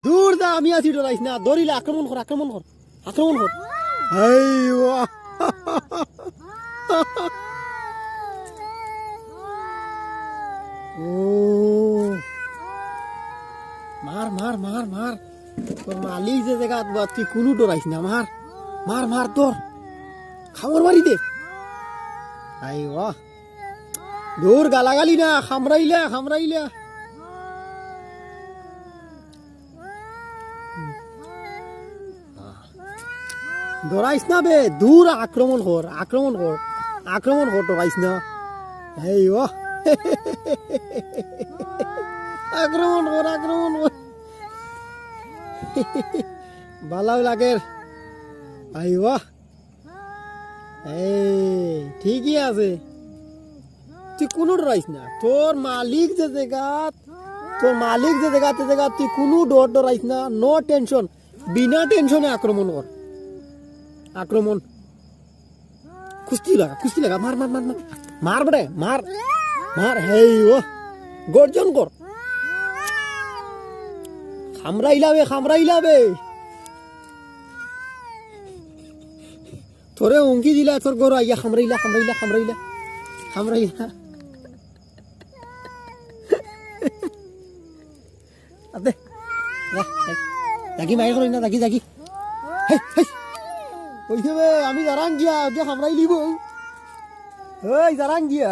দূর দা আমি আছি ডরাইস না দৌড়িলে আক্রমণ কর আক্রমণ কর আক্রমণ কর এই ওয়া ও মার মার মার মার তোর মালিক যে জায়গা তুই কোনো ডরাইস না মার মার মার তোর খাবার মারি দে আই ওয়া দূর গালাগালি না খামরাইলা খামরাইলা ডরাইস না বে দূর আক্রমণ কর আক্রমণ কর আক্রমণ কর ডরাইস না এই ও আক্রমণ কর আক্রমণ কর ভালো লাগে আই ও এই ঠিকই আছে তুই কোনো ডরাইস না তোর মালিক যে জায়গা তুই কোনো ডরাইস না নো টেনশন বিনা টেনশনে আক্রমণ কর আক্রমণ কুস্তি লাগা মার মার মার মার মার বড়ে মার মার হেই ও গর্জন কর খামরাইলাবে তোরে উঙ্কি দিলা তোর গরু আইয়া খামরাইলা আবে জাগি মাইর করি না জাগি ওই আমি জারাং গিয়া খামরাই লিব ওই জারাং গিয়া